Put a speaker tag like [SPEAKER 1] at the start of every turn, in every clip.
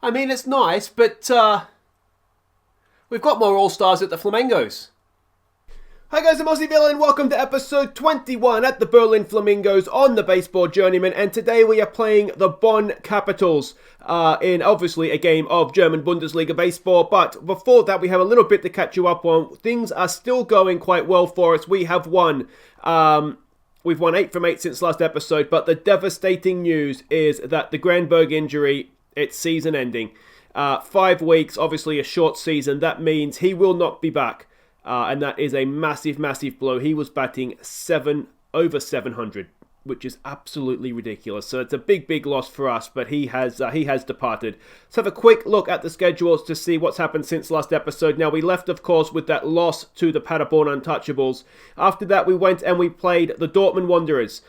[SPEAKER 1] I mean, it's nice, but we've got more All-Stars at the Flamingos. Hi guys, I'm Aussie and welcome to episode 21 at the Berlin Flamingos on the Baseball Journeyman, and today we are playing the Bonn Capitals in obviously a game of German Bundesliga baseball. But before that, we have a little bit to catch you up on. Things are still going quite well for us. We have won. We've won 8 from 8 since last episode, but the devastating news is that the Granberg injury, it's season ending. 5 weeks, obviously a short season. That means he will not be back. And that is a massive, massive blow. He was batting over 700, which is absolutely ridiculous. So it's a big, big loss for us, but he has departed. Let's have a quick look at the schedules to see what's happened since last episode. Now, we left, of course, with that loss to the Paderborn Untouchables. After that, we went and we played the Dortmund Wanderers.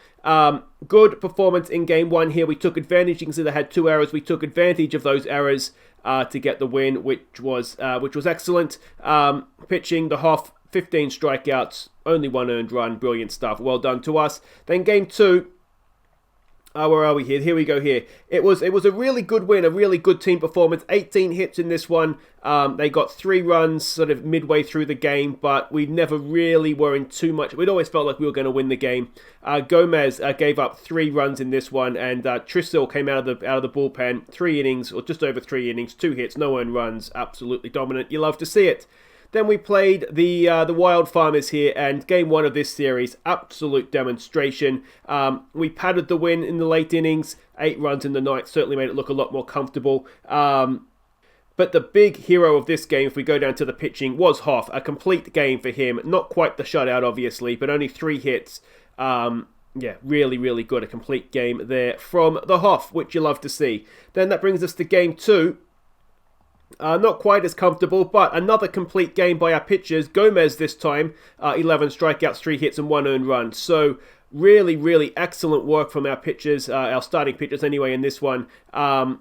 [SPEAKER 1] Good performance in game 1 here. We took advantage. You can see they had 2 errors. We took advantage of those errors to get the win, which was excellent. Pitching, the Hoff, 15 strikeouts, only 1 earned run. Brilliant stuff. Well done to us. Then game 2. Where are we here? Here we go here. It was a really good win, a really good team performance. 18 hits in this one. They got 3 runs sort of midway through the game, but we never really were in too much. We'd always felt like we were going to win the game. Gomez gave up 3 runs in this one, and Trissel came out of the bullpen. 3 innings, or just over 3 innings, 2 hits, no earned runs. Absolutely dominant. You love to see it. Then we played the Wild Farmers here, and game 1 of this series, absolute demonstration. We padded the win in the late innings, 8 runs in the 9th, certainly made it look a lot more comfortable. But the big hero of this game, if we go down to the pitching, was Hoff. A complete game for him. Not quite the shutout, obviously, but only 3 hits. Yeah, really, really good. A complete game there from the Hoff, which you love to see. Then that brings us to game 2. Not quite as comfortable, but another complete game by our pitchers. Gomez this time, 11 strikeouts, 3 hits and 1 earned run. So really, really excellent work from our pitchers, our starting pitchers anyway in this one. And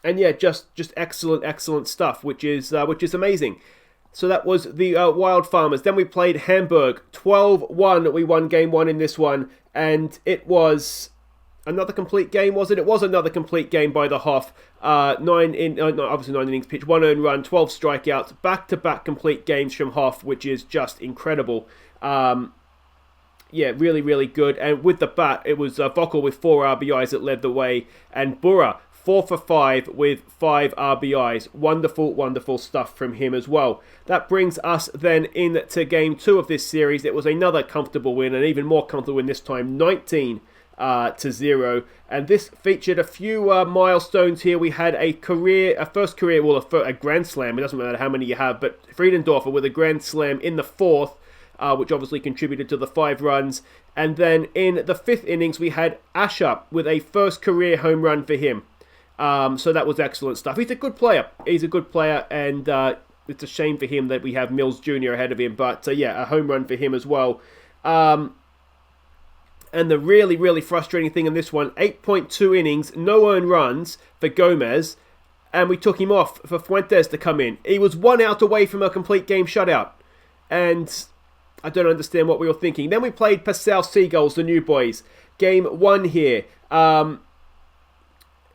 [SPEAKER 1] yeah, just excellent, excellent stuff, which is amazing. So that was the Wild Farmers. Then we played Hamburg, 12-1. We won game 1 in this one, and it was another complete game, was it? It was another complete game by the Hoff. 9 innings pitched, 1 earned run, 12 strikeouts, back-to-back complete games from Hoff, which is just incredible. Yeah, really, really good. And with the bat, it was Vogel with 4 RBIs that led the way, and Burra 4 for 5 with 5 RBIs. Wonderful, wonderful stuff from him as well. That brings us then into game 2 of this series. It was another comfortable win, an even more comfortable win this time, 19-0, and this featured a few milestones here. We had a first career, a grand slam. It doesn't matter how many you have, but Friedendorfer with a grand slam in the 4th, which obviously contributed to the 5 runs. And then in the 5th innings, we had Asher with a first career home run for him. So that was excellent stuff. He's a good player. And it's a shame for him that we have Mills Jr. ahead of him. But yeah, a home run for him as well. And the really, really frustrating thing in this one, 8.2 innings, no earned runs for Gomez, and we took him off for Fuentes to come in. He was 1 out away from a complete game shutout, and I don't understand what we were thinking. Then we played Passau Seagulls, the new boys. Game 1 here.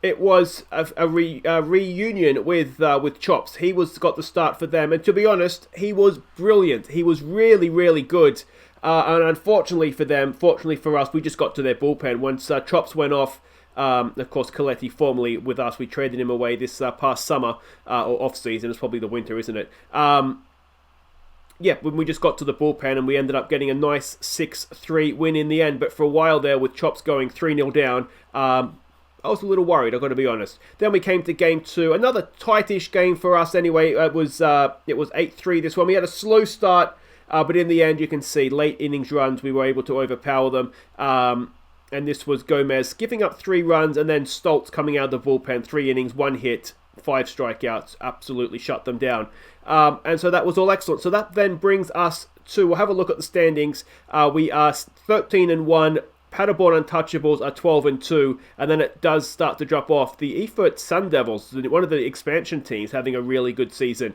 [SPEAKER 1] It was a reunion with Chops. He got the start for them, and to be honest, he was brilliant. He was really, really good. And unfortunately for them, fortunately for us, we just got to their bullpen. Once Chops went off, of course, Coletti formerly with us, we traded him away this past summer, or off-season. It's probably the winter, isn't it? Yeah, when we just got to the bullpen and we ended up getting a nice 6-3 win in the end. But for a while there, with Chops going 3-0 down, I was a little worried, I've got to be honest. Then we came to game 2, another tightish game for us anyway. It was 8-3 this one. We had a slow start. But in the end, you can see late innings runs, we were able to overpower them. And this was Gomez giving up 3 runs, and then Stoltz coming out of the bullpen, 3 innings, 1 hit, 5 strikeouts, absolutely shut them down. And so that was all excellent. So that then brings us to, we'll have a look at the standings. We are 13-1. Paderborn Untouchables are 12-2, and then it does start to drop off. The Erfurt Sun Devils, one of the expansion teams, having a really good season.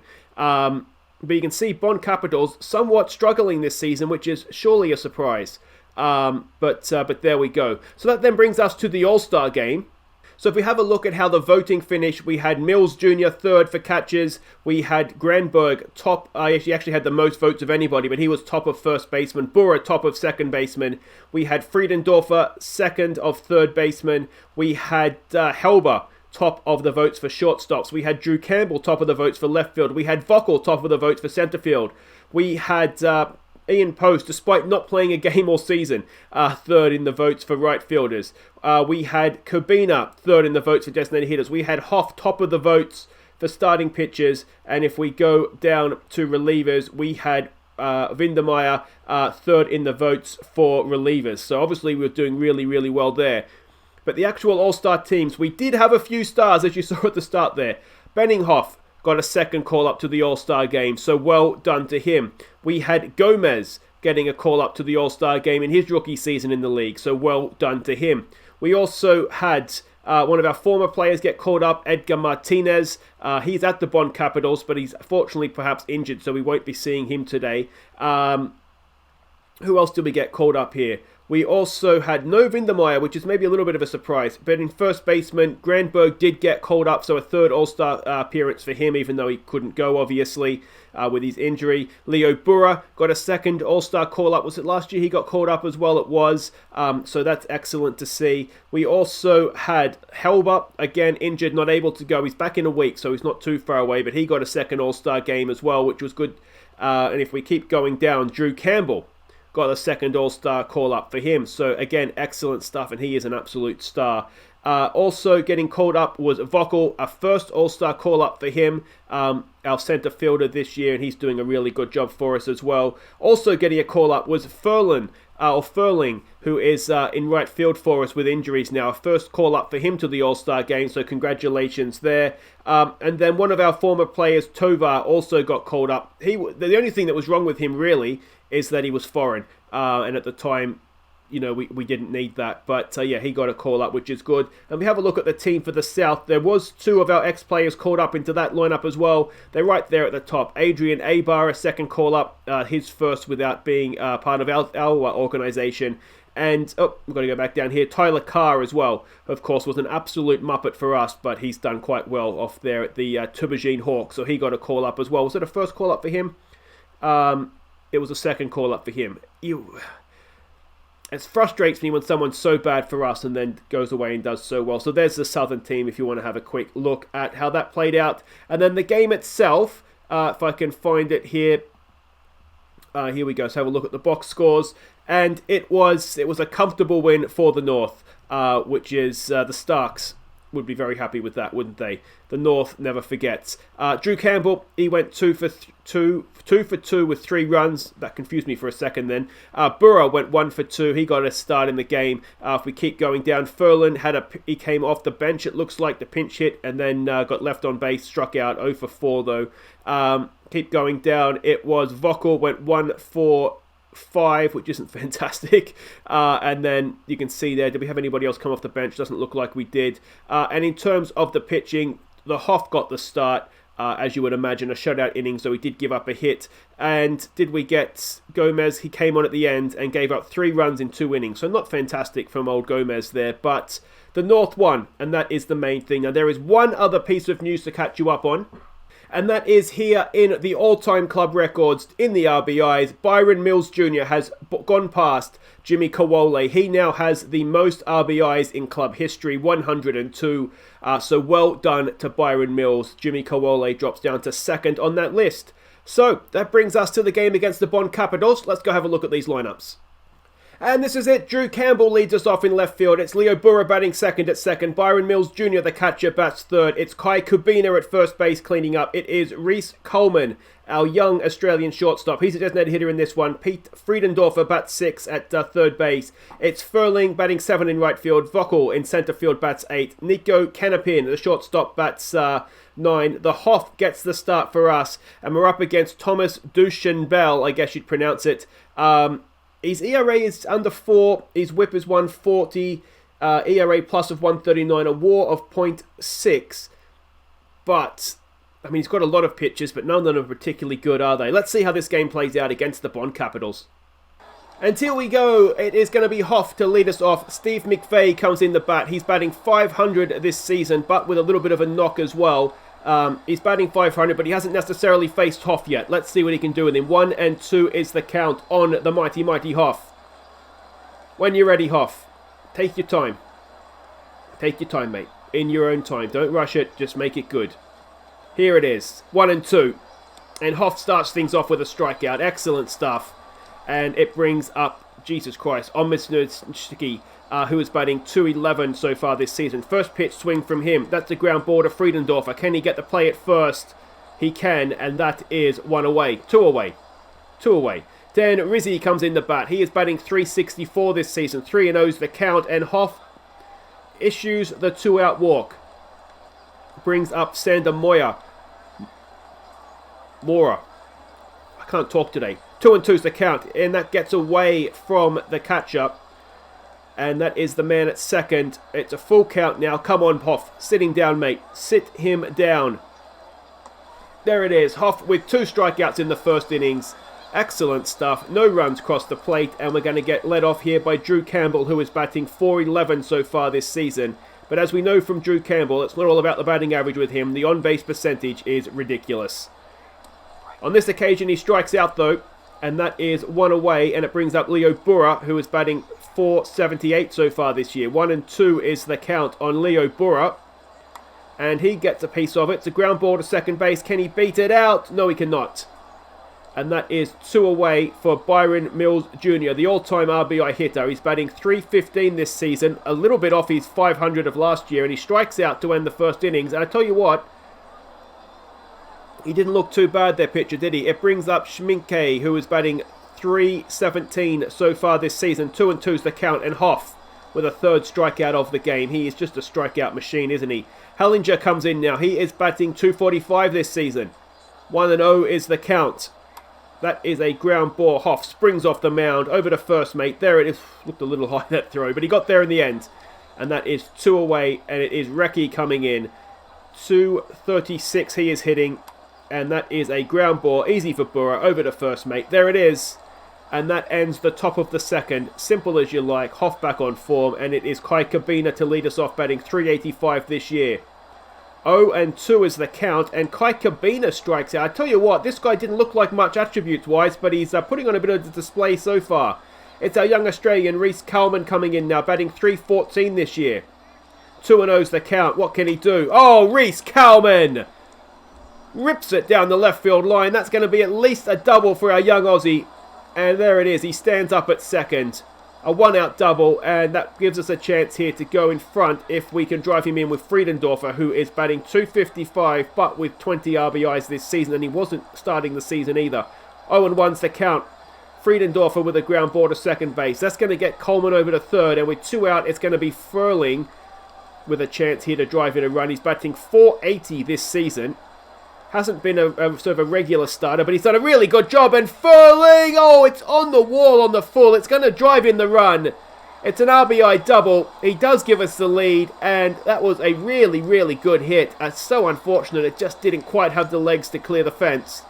[SPEAKER 1] But you can see Bonn Capitals somewhat struggling this season, which is surely a surprise. But there we go. So that then brings us to the All-Star game. So if we have a look at how the voting finished, we had Mills Jr. third for catches. We had Granberg top. He actually had the most votes of anybody, but he was top of first baseman. Burra top of second baseman. We had Friedendorfer second of third baseman. We had Helber top of the votes for shortstops. We had Drew Campbell top of the votes for left field. We had Vockel top of the votes for center field. We had Ian Post, despite not playing a game all season, third in the votes for right fielders. We had Kubina third in the votes for designated hitters. We had Hoff top of the votes for starting pitchers. And if we go down to relievers, we had Windermeyer third in the votes for relievers. So obviously we were doing really, really well there. But the actual all-star teams, we did have a few stars, as you saw at the start there. Benninghoff got a second call-up to the All-Star game, so well done to him. We had Gomez getting a call-up to the All-Star game in his rookie season in the league, so well done to him. We also had one of our former players get called up, Edgar Martinez. He's at the Bonn Capitals, but he's fortunately perhaps injured, so we won't be seeing him today. Who else did we get called up here? We also had no Windermeyer, which is maybe a little bit of a surprise. But in first baseman, Granberg did get called up, so a third All-Star appearance for him, even though he couldn't go, obviously, with his injury. Leo Burra got a second All-Star call-up. Was it last year he got called up as well? It was. So that's excellent to see. We also had Helber, again, injured, not able to go. He's back in a week, so he's not too far away, but he got a second All-Star game as well, which was good. And if we keep going down, Drew Campbell got a second All-Star call-up for him. So, again, excellent stuff, and he is an absolute star. Also getting called up was Vockel, a first All-Star call-up for him, our center fielder this year, and he's doing a really good job for us as well. Also getting a call-up was Furling, who is in right field for us with injuries now. First call-up for him to the All-Star game, so congratulations there. And then one of our former players, Tovar, also got called up. The only thing that was wrong with him, really, is that he was foreign. And at the time, you know, we didn't need that. But yeah, he got a call up, which is good. And we have a look at the team for the South. There was two of our ex-players called up into that lineup as well. They're right there at the top. Adrian Abar, a second call up, his first without being part of our organization. And, we've got to go back down here. Tyler Carr as well, of course, was an absolute muppet for us, but he's done quite well off there at the Tübingen Hawks. So he got a call up as well. Was it a first call up for him? It was a second call up for him. It frustrates me when someone's so bad for us and then goes away and does so well. So there's the Southern team if you want to have a quick look at how that played out. And then the game itself, if I can find it here. Here we go. So have a look at the box scores. And it was a comfortable win for the North, which is the Starks would be very happy with that, wouldn't they? The North never forgets. Drew Campbell, he went 2 for 2 with 3 runs. That confused me for a second then. Burra went 1 for 2. He got a start in the game. If we keep going down, Furlan he came off the bench, it looks like, the pinch hit, and then got left on base, struck out 0 for 4 though. Keep going down. It was Vockel went 1 for 5, which isn't fantastic. And then you can see there, did we have anybody else come off the bench? Doesn't look like we did. And in terms of the pitching, the Hoff got the start, as you would imagine, a shutout inning, so he did give up a hit. And did we get Gomez? He came on at the end and gave up 3 runs in 2 innings, so not fantastic from old Gomez there, but the North won, and that is the main thing. Now, there is one other piece of news to catch you up on, and that is here in the all-time club records in the RBIs. Byron Mills Jr. has gone past Jimmy Kawole. He now has the most RBIs in club history, 102. So well done to Byron Mills. Jimmy Kawole drops down to second on that list. So that brings us to the game against the Bonn Capitals. Let's go have a look at these lineups. And this is it. Drew Campbell leads us off in left field. It's Leo Burra batting second at second. Byron Mills Jr., the catcher, bats third. It's Kai Kubina at first base cleaning up. It is Reese Coleman, our young Australian shortstop. He's a designated hitter in this one. Pete Friedendorfer bats 6 at third base. It's Furling batting 7 in right field. Vockel in centre field bats 8. Nico Canapin, the shortstop, bats 9. The Hoff gets the start for us. And we're up against Thomas Duchenbel, I guess you'd pronounce it. His ERA is under 4. His whip is 140. ERA plus of 139. A WAR of 0.6. But, I mean, he's got a lot of pitches, but none of them are particularly good, are they? Let's see how this game plays out against the Bonn Capitals. And here we go. It is going to be Hoff to lead us off. Steve McVeigh comes in the bat. He's batting .500 this season, but with a little bit of a knock as well. He's batting .500, but he hasn't necessarily faced Hoff yet. Let's see what he can do with him. 1-2 is the count on the mighty, mighty Hoff. When you're ready, Hoff, take your time. Take your time, mate. In your own time. Don't rush it. Just make it good. Here it is. 1-2. And Hoff starts things off with a strikeout. Excellent stuff. And it brings up, Jesus Christ, Omesnitsky, who is batting .211 so far this season. First pitch swing from him. That's a ground ball to Friedendorfer. Can he get the play at first? He can, and that is 1 away. 2 away. 2 away. Then Rizzi comes in the bat. He is batting .364 this season. 3-0's the count, and Hoff issues the 2-out walk. Brings up Sander Mora. I can't talk today. 2-2's the count, and that gets away from the catcher. And that is the man at second. It's a full count now. Come on, Hoff. Sitting down, mate. Sit him down. There it is. Hoff with 2 strikeouts in the first innings. Excellent stuff. No runs cross the plate, and we're going to get led off here by Drew Campbell, who is batting .411 so far this season. But as we know from Drew Campbell, it's not all about the batting average with him. The on-base percentage is ridiculous. On this occasion, he strikes out, though, and that is 1 away, and it brings up Leo Burra, who is batting .478 so far this year. 1-2 is the count on Leo Burra, and he gets a piece of it. It's a ground ball to second base. Can he beat it out? No, he cannot. And that is 2 away for Byron Mills Jr., the all-time RBI hitter. He's batting .315 this season, a little bit off his .500 of last year, and he strikes out to end the first innings. And I tell you what, he didn't look too bad, their pitcher, did he? It brings up Schminke, who is batting .317 so far this season. 2-2's the count, and Hoff with a 3rd strikeout of the game. He is just a strikeout machine, isn't he? Hellinger comes in now. He is batting .245 this season. 1-0 is the count. That is a ground ball. Hoff springs off the mound over to first, mate. There it is. Looked a little high, that throw, but he got there in the end. And that is 2 away, and it is Recchi coming in. .236 he is hitting. And that is a ground ball, easy for Burra, over to first, mate. There it is. And that ends the top of the second. Simple as you like. Hoff back on form. And it is Kai Kabina to lead us off, batting .385 this year. 0-2 is the count. And Kai Kabina strikes out. I tell you what, this guy didn't look like much attributes-wise, but he's putting on a bit of a display so far. It's our young Australian, Reece Kalman, coming in now, batting .314 this year. 2-0's the count. What can he do? Oh, Reece Kalman! Rips it down the left field line. That's going to be at least a double for our young Aussie. And there it is. He stands up at second. A 1-out double. And that gives us a chance here to go in front if we can drive him in with Friedendorfer, who is batting .255 but with 20 RBIs this season. And he wasn't starting the season either. 0-1's the count. Friedendorfer with a ground ball to second base. That's going to get Coleman over to third. And with 2 out, it's going to be Furling with a chance here to drive in a run. He's batting .480 this season. Hasn't been a sort of a regular starter, but he's done a really good job. And Furling, oh, it's on the wall on the full. It's going to drive in the run. It's an RBI double. He does give us the lead, and that was a really, really good hit. It's so unfortunate it just didn't quite have the legs to clear the fence.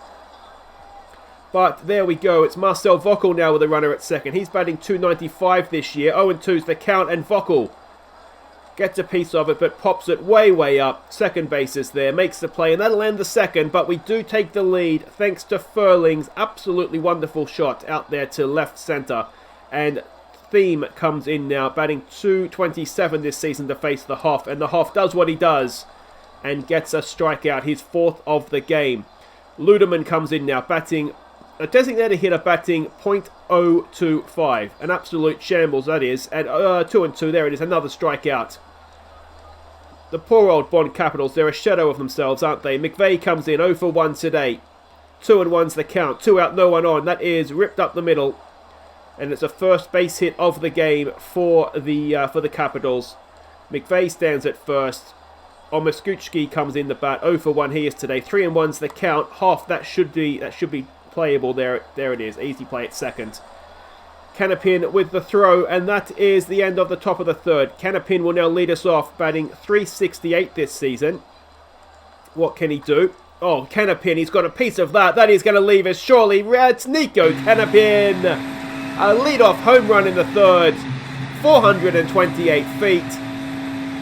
[SPEAKER 1] But there we go. It's Marcel Vockel now with a runner at second. He's batting .295 this year. 0-2's the count, and Vockel gets a piece of it, but pops it way, way up. Second base is there, makes the play, and that'll end the second, but we do take the lead thanks to Furling's absolutely wonderful shot out there to left center. And Thiem comes in now, batting .227 this season to face the Hoff, and the Hoff does what he does and gets a strikeout, his 4th of the game. Ludeman comes in now, batting a designated hitter, batting .025. An absolute shambles, that is. And 2-2, there it is, another strikeout. The poor old Bonn Capitals, they're a shadow of themselves, aren't they? McVeigh comes in, 0-1 today. 2-1's the count. 2 out, no one on. That is ripped up the middle. And it's a first base hit of the game for the Capitals. McVeigh stands at first. Omeskuchki comes in the bat. 0-1 he is today. 3-1's the count. Hoff, that should be playable. There it is. Easy play at second. Canapin with the throw, and that is the end of the top of the third. Canapin will now lead us off, batting .368 this season. What can he do? Oh, Canapin, he's got a piece of that. That is going to leave us, surely. It's Nico Canapin. A leadoff home run in the third, 428 feet.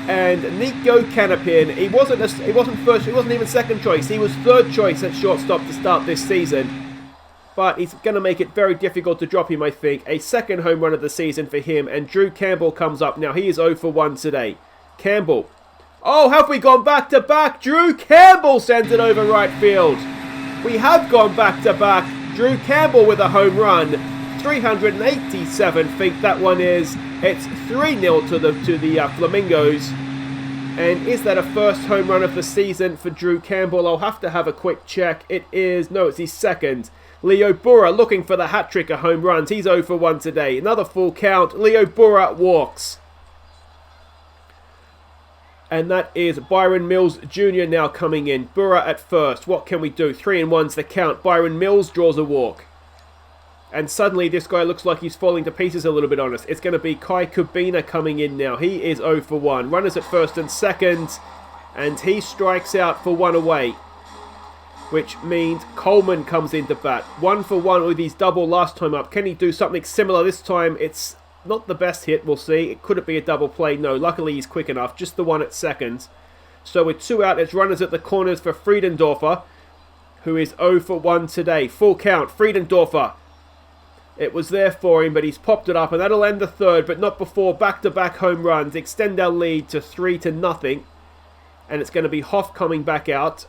[SPEAKER 1] And Nico Canapin, he wasn't even second choice. He was third choice at shortstop to start this season. But he's going to make it very difficult to drop him, I think. A second home run of the season for him. And Drew Campbell comes up now. He is 0 for 1 today. Campbell. Oh, have we gone back to back? Drew Campbell sends it over right field. We have gone back to back. Drew Campbell with a home run. 387 feet that one is. It's 3-0 to the Flamingos. And is that a first home run of the season for Drew Campbell? I'll have to have a quick check. It is, no, it's his second. Leo Burra looking for the hat-trick of home runs. He's 0 for 1 today. Another full count. Leo Burra walks. And that is Byron Mills Jr. now coming in. Burra at first. What can we do? 3-1's the count. Byron Mills draws a walk. And suddenly this guy looks like he's falling to pieces a little bit on us. It's going to be Kai Kubina coming in now. He is 0 for 1. Runners at first and second. And he strikes out for 1 away. Which means Coleman comes into bat. 1 for 1 with his double last time up. Can he do something similar this time? It's not the best hit, we'll see. Could it be a double play? No, luckily he's quick enough. Just the one at second. So with 2 out, it's runners at the corners for Friedendorfer, who is 0 for 1 today. Full count, Friedendorfer. It was there for him, but he's popped it up, and that'll end the third, but not before back-to-back home runs. Extend our lead to 3-0. And it's going to be Hoff coming back out.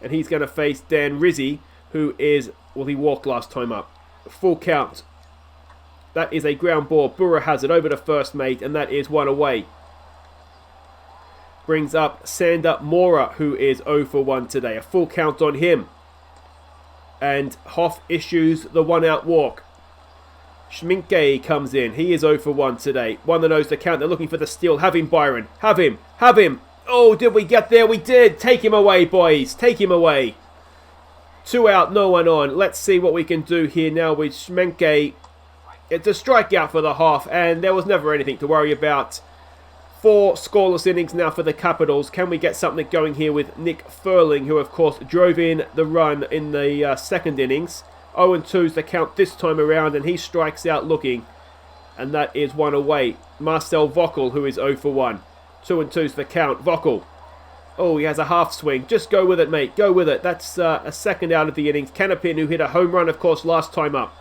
[SPEAKER 1] And he's going to face Dan Rizzi, who is, well, he walked last time up. Full count. That is a ground ball. Burra has it over to first mate, and that is 1 away. Brings up Sander Mora, who is 0 for 1 today. A full count on him. And Hoff issues the 1-out walk. Schminke comes in. He is 0 for 1 today. 1-0 to count. They're looking for the steal. Have him, Byron. Have him. Have him. Oh, did we get there? We did. Take him away, boys. Take him away. 2 out, no one on. Let's see what we can do here now with Schmenke. It's a strikeout for the half, and there was never anything to worry about. 4 scoreless innings now for the Capitals. Can we get something going here with Nick Furling, who, of course, drove in the run in the second innings. 0-2's the count this time around, and he strikes out looking. And that is 1 away. Marcel Vockel, who is 0 for 1. 2-2's the count. Vockel. Oh, he has a half swing. Just go with it, mate. Go with it. That's a second out of the innings. Canapin, who hit a home run, of course, last time up.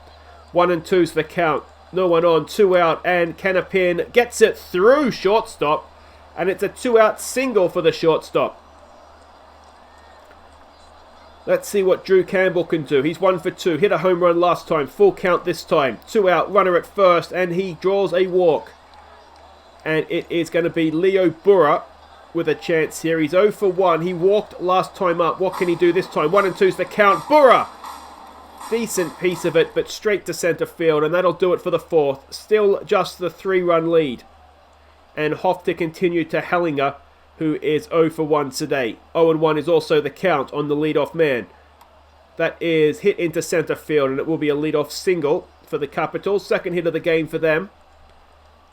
[SPEAKER 1] 1-2's the count. No one on. 2 out. And Canapin gets it through shortstop. And it's a 2-out single for the shortstop. Let's see what Drew Campbell can do. He's 1 for 2. Hit a home run last time. Full count this time. 2 out. Runner at first. And he draws a walk. And it is going to be Leo Burra with a chance here. He's 0 for 1. He walked last time up. What can he do this time? 1-2's the count. Burra! Decent piece of it, but straight to centre field. And that'll do it for the fourth. Still just the 3-run lead. And Hoff to continue to Hellinger, who is 0 for 1 today. 0-1 is also the count on the leadoff man. That is hit into centre field, and it will be a leadoff single for the Capitals. Second hit of the game for them.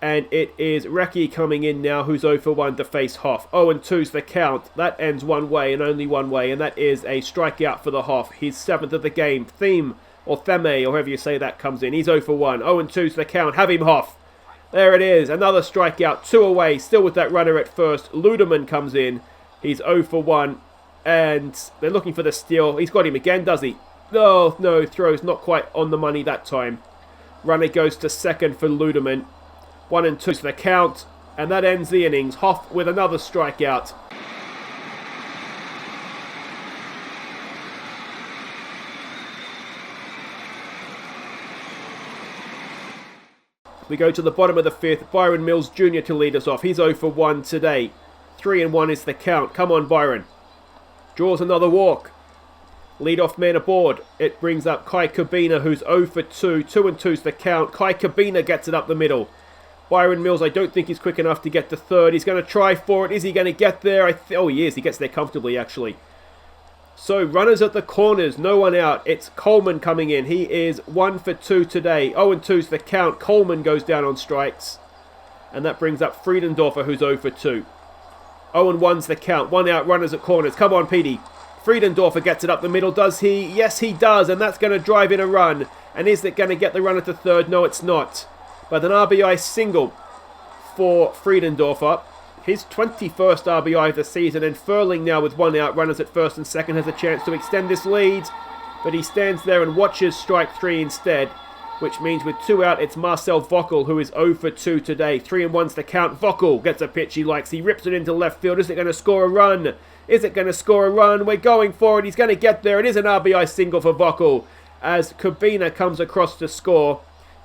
[SPEAKER 1] And it is Recchi coming in now, who's 0 for 1 to face Hoff. 0-2's the count. That ends one way and only one way, and that is a strikeout for the Hoff. His 7th of the game. Theme, or Theme, or however you say that, comes in. He's 0 for 1. 0-2's the count. Have him, Hoff. There it is. Another strikeout. 2 away. Still with that runner at first. Luderman comes in. He's 0 for 1. And they're looking for the steal. He's got him again, does he? No, throws not quite on the money that time. Runner goes to second for Luderman. 1-2's the count, and that ends the innings. Hoff with another strikeout. We go to the bottom of the 5th. Byron Mills Jr. to lead us off. He's 0 for 1 today. 3-1 is the count. Come on, Byron. Draws another walk. Leadoff man aboard. It brings up Kai Kubina, who's 0 for 2. 2-2's the count. Kai Kubina gets it up the middle. Byron Mills, I don't think he's quick enough to get to third. He's going to try for it. Is he going to get there? Oh, he is. He gets there comfortably, actually. So, runners at the corners. No one out. It's Coleman coming in. He is 1 for 2 today. 0-2's the count. Coleman goes down on strikes. And that brings up Friedendorfer, who's 0 for 2. 0-1's the count. 1 out. Runners at corners. Come on, Petey. Friedendorfer gets it up the middle, does he? Yes, he does, and that's going to drive in a run. And is it going to get the runner to third? No, it's not. But an RBI single for Friedendorfer. His 21st RBI of the season, and Furling now with one out, runners at first and second, has a chance to extend this lead. But he stands there and watches strike 3 instead, which means with 2 out, it's Marcel Vockel, who is 0 for 2 today. 3-1's the count. Vockel gets a pitch he likes. He rips it into left field. Is it going to score a run? Is it going to score a run? We're going for it. He's going to get there. It is an RBI single for Vockel as Kubina comes across to score.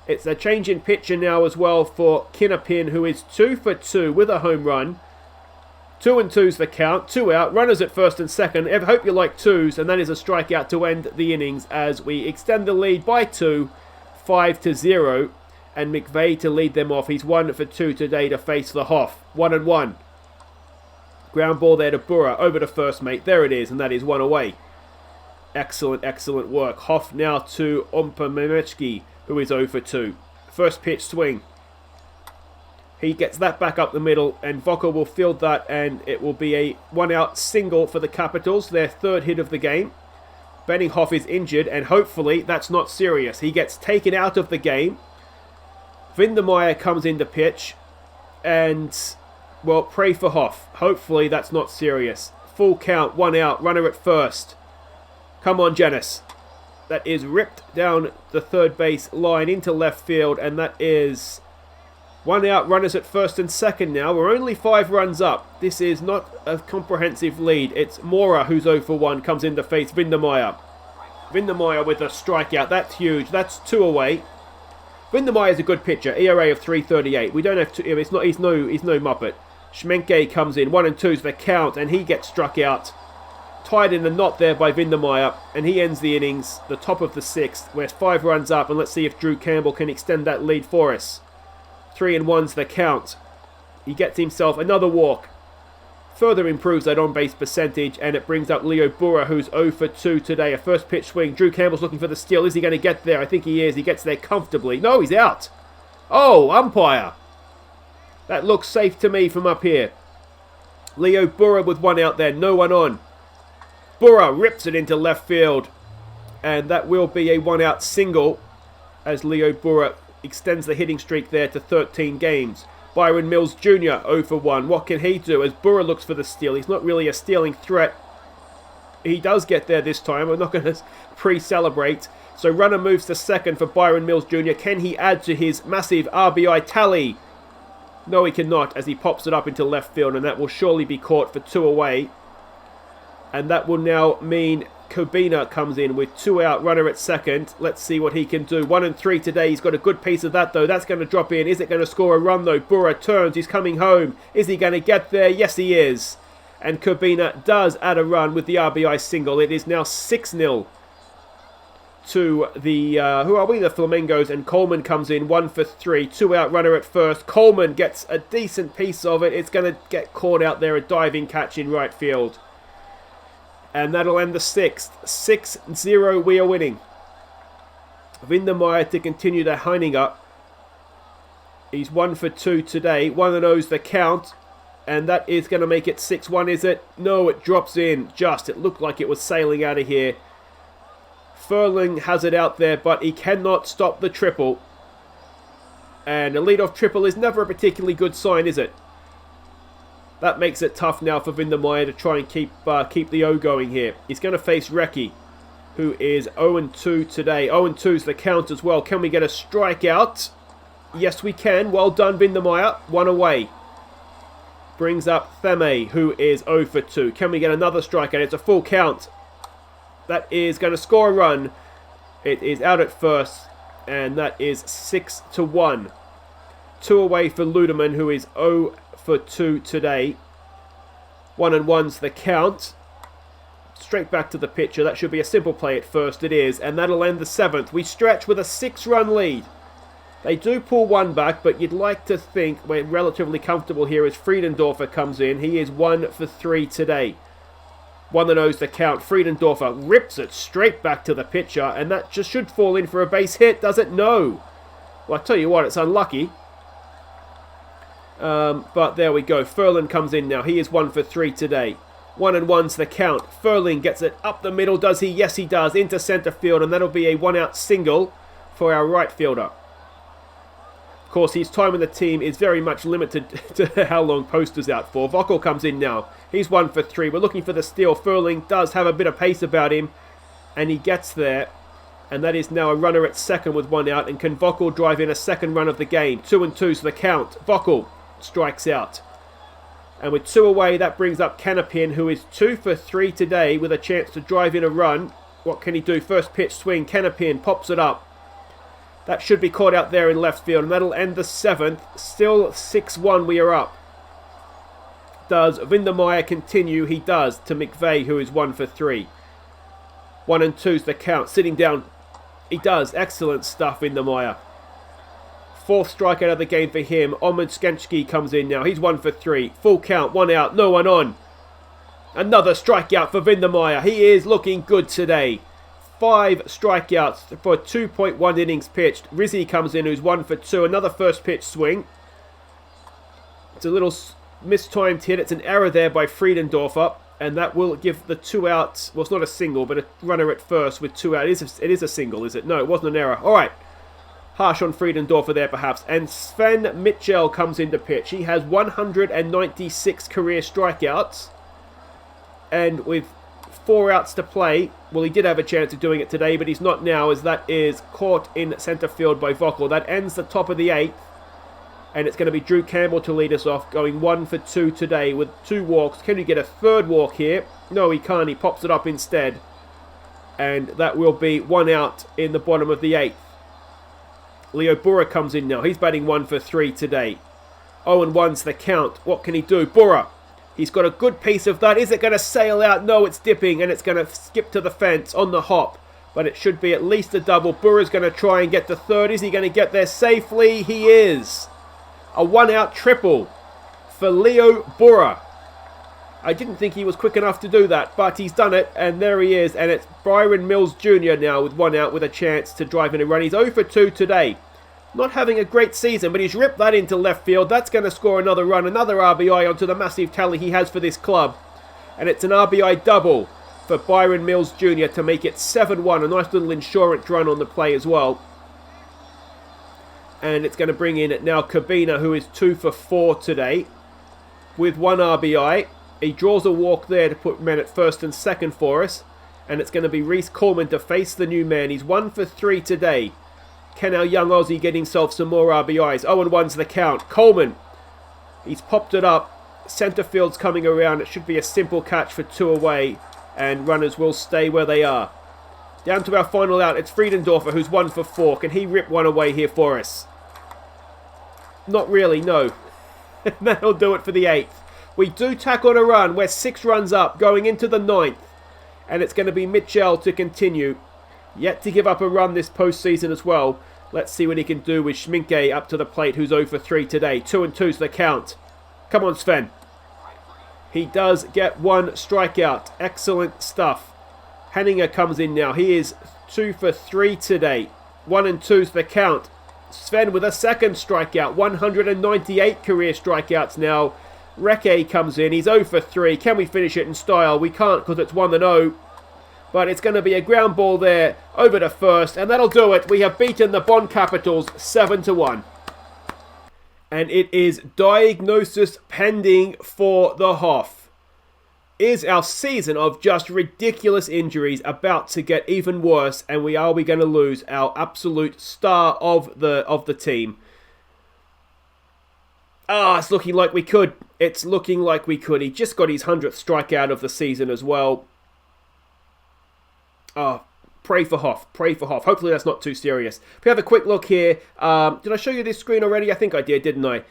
[SPEAKER 1] It's a change in pitcher now as well for Kinnapin, who is 2 for 2 with a home run. 2-2's the count. 2 out. Runners at first and second. I hope you like 2s, and that is a strikeout to end the innings as we extend the lead by 2, 5-0, and McVeigh to lead them off. He's 1 for 2 today to face the Hoff. 1-1. Ground ball there to Burra. Over to first, mate. There it is, and that is 1 away. Excellent, excellent work. Hoff now to Ompemechki, who is 0 for 2. First pitch swing. He gets that back up the middle, and Vockel will field that, and it will be a 1-out single for the Capitals, their 3rd hit of the game. Benninghoff is injured, and hopefully that's not serious. He gets taken out of the game. Vindermeyer comes in to pitch, and, well, pray for Hoff. Hopefully that's not serious. Full count, 1 out, runner at first. Come on, Janis. That is ripped down the third base line into left field, and that is 1 out, runners at first and second now. We're only 5 runs up. This is not a comprehensive lead. It's Mora who's 0 for 1, comes in to face Vindermeyer. Vindermeyer with a strikeout. That's huge. That's 2 away. Vindermeyer is a good pitcher. ERA of 3.38. We don't have to. He's no muppet. Schmenke comes in. 1-2's the count, and he gets struck out. Tied in a knot there by Vindermeyer, and he ends the innings, the top of the 6th. We're 5 runs up, and let's see if Drew Campbell can extend that lead for us. 3-1's the count. He gets himself another walk. Further improves that on-base percentage, and it brings up Leo Burra, who's 0 for 2 today. A first pitch swing. Drew Campbell's looking for the steal. Is he going to get there? I think he is. He gets there comfortably. No, he's out. Oh, umpire. That looks safe to me from up here. Leo Burra with 1 out there. No one on. Burra rips it into left field, and that will be a 1-out single as Leo Burra extends the hitting streak there to 13 games. Byron Mills Jr. 0 for 1. What can he do as Burra looks for the steal? He's not really a stealing threat. He does get there this time. I'm not going to pre-celebrate. So runner moves to second for Byron Mills Jr. Can he add to his massive RBI tally? No, he cannot, as he pops it up into left field, and that will surely be caught for 2 away. And that will now mean Kubina comes in with 2 out, runner at second. Let's see what he can do. 1-3 today. He's got a good piece of that, though. That's going to drop in. Is it going to score a run, though? Burra turns. He's coming home. Is he going to get there? Yes, he is. And Kubina does add a run with the RBI single. It is now 6-0 to the, who are we? The Flamingos. And Coleman comes in 1 for 3. 2 out, runner at first. Coleman gets a decent piece of it. It's going to get caught out there. A diving catch in right field. And that'll end the 6th. 6-0, we are winning. Vindermeyer to continue the Heining up. He's 1 for 2 today. 1-0's the count. And that is going to make it 6-1, is it? No, it drops in just. It looked like it was sailing out of here. Furling has it out there, but he cannot stop the triple. And a leadoff triple is never a particularly good sign, is it? That makes it tough now for Vindermeyer to try and keep the O going here. He's going to face Recchi, who is 0-2 today. 0-2's the count as well. Can we get a strikeout? Yes, we can. Well done, Vindermeyer. 1 away. Brings up Theme, who is 0 for 2. Can we get another strikeout? It's a full count. That is going to score a run. It is out at first, and that is 6-1. 2 away for Ludeman, who is 0 for 2 today. 1-1's the count. Straight back to the pitcher. That should be a simple play at first. It is. And that'll end the 7th. We stretch with a 6-run lead. They do pull 1 back, but you'd like to think we're relatively comfortable here as Friedendorfer comes in. He is 1 for 3 today. 1-0's the count. Friedendorfer rips it straight back to the pitcher, and that just should fall in for a base hit, does it? No. Well, I tell you what, it's unlucky. But there we go. Furlan comes in now. He is 1 for 3 today. 1-1's the count. Furling gets it up the middle, does he? Yes, he does. Into centre field, and that'll be a 1-out single for our right fielder. Of course, his time in the team is very much limited to how long Poster's out for. Vockel comes in now. He's 1 for 3. We're looking for the steal. Furling does have a bit of pace about him, and he gets there. And that is now a runner at second with 1 out. And can Vockel drive in a second run of the game? 2-2's the count. Vockel strikes out. And with 2 away, that brings up Canapin, who is 2 for 3 today with a chance to drive in a run. What can he do? First pitch swing. Canapin pops it up. That should be caught out there in left field. And that'll end the 7th. Still 6-1 we are up. Does Vindermeyer continue? He does, to McVeigh, who is 1 for 3. 1-2's the count. Sitting down. He does. Excellent stuff, Vindermeyer. 4th strikeout of the game for him. Omid Skenchki comes in now. He's 1 for 3. Full count. 1 out. No one on. Another strikeout for Vindermeyer. He is looking good today. 5 strikeouts for 2.1 innings pitched. Rizzi comes in, who's 1 for 2. Another first pitch swing. It's a little mistimed hit. It's an error there by Friedendorfer. And that will give the 2 outs. Well, it's not a single, but a runner at first with 2 out. It is a single, is it? No, it wasn't an error. All right. Harsh on Friedendorfer there, perhaps. And Sven Mitchell comes into pitch. He has 196 career strikeouts. And with 4 outs to play, well, he did have a chance of doing it today, but he's not now, as that is caught in centre field by Vockel. That ends the top of the 8th. And it's going to be Drew Campbell to lead us off, going 1 for 2 today with 2 walks. Can he get a 3rd walk here? No, he can't. He pops it up instead. And that will be 1 out in the bottom of the 8th. Leo Burra comes in now. He's batting 1 for 3 today. 0-1's the count. What can he do? Burra. He's got a good piece of that. Is it going to sail out? No, it's dipping, and it's going to skip to the fence on the hop. But it should be at least a double. Burra's going to try and get to 3rd. Is he going to get there safely? He is. A 1-out triple for Leo Burra. I didn't think he was quick enough to do that, but he's done it, and there he is. And it's Byron Mills Jr. now with 1 out with a chance to drive in a run. He's 0 for 2 today. Not having a great season, but he's ripped that into left field. That's going to score another run, another RBI onto the massive tally he has for this club. And it's an RBI double for Byron Mills Jr. to make it 7-1. A nice little insurance run on the play as well. And it's going to bring in now Cabina, who is 2 for 4 today with 1 RBI. He draws a walk there to put men at first and second for us. And it's going to be Reese Coleman to face the new man. He's 1 for 3 today. Can our young Aussie get himself some more RBIs? 0-1's the count. Coleman. He's popped it up. Centre field's coming around. It should be a simple catch for 2 away. And runners will stay where they are. Down to our final out. It's Friedendorfer, who's 1 for 4. Can he rip one away here for us? Not really, no. That'll do it for the 8th. We do tack on a run. We're 6 runs up going into the 9th. And it's going to be Mitchell to continue. Yet to give up a run this postseason as well. Let's see what he can do with Schminke up to the plate, who's 0 for 3 today. 2-2's the count. Come on, Sven. He does get 1 strikeout. Excellent stuff. Hanninger comes in now. He is 2 for 3 today. 1-2's the count. Sven with a 2nd strikeout. 198 career strikeouts now. Reke comes in. He's 0 for 3. Can we finish it in style? We can't because it's 1-0. But it's going to be a ground ball there over to first. And that'll do it. We have beaten the Bonn Capitals 7-1. And it is diagnosis pending for the Hoff. Is our season of just ridiculous injuries about to get even worse? And are we going to lose our absolute star of the team? It's looking like we could. It's looking like we could. He just got his 100th strikeout of the season as well. Pray for Hoff. Pray for Hoff. Hopefully that's not too serious. If we have a quick look here. Did I show you this screen already? I think I did, didn't I?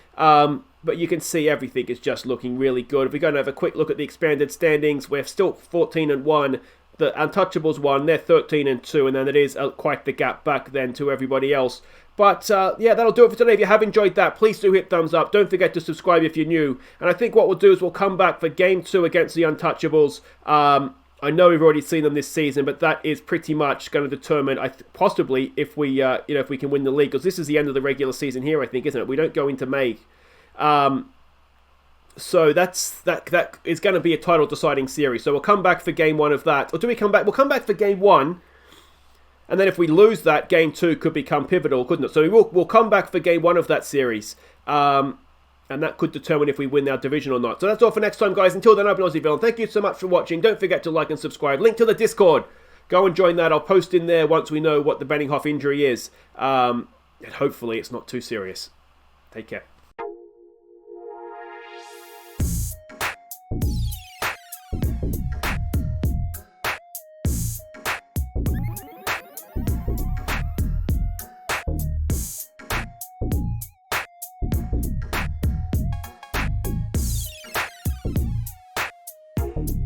[SPEAKER 1] But you can see everything is just looking really good. If we're going to have a quick look at the expanded standings, we're still 14-1. The Untouchables won. They're 13-2. And then it is quite the gap back then to everybody else. But yeah, that'll do it for today. If you have enjoyed that, please do hit thumbs up. Don't forget to subscribe if you're new. And I think what we'll do is we'll come back for Game 2 against the Untouchables. I know we've already seen them this season, but that is pretty much going to determine, possibly, if we, if we can win the league. Because this is the end of the regular season here, I think, isn't it? We don't go into May. So that is going to be a title deciding series. So we'll come back for game 1 of that. Or do we come back? We'll come back for game 1. And then if we lose that, game 2 could become pivotal, couldn't it? So we'll come back for game 1 of that series. And that could determine if we win our division or not. So that's all for next time, guys. Until then, I've been Aussie Villain. Thank you so much for watching. Don't forget to like and subscribe. Link to the Discord. Go and join that. I'll post in there once we know what the Benninghoff injury is. And hopefully it's not too serious. Take care.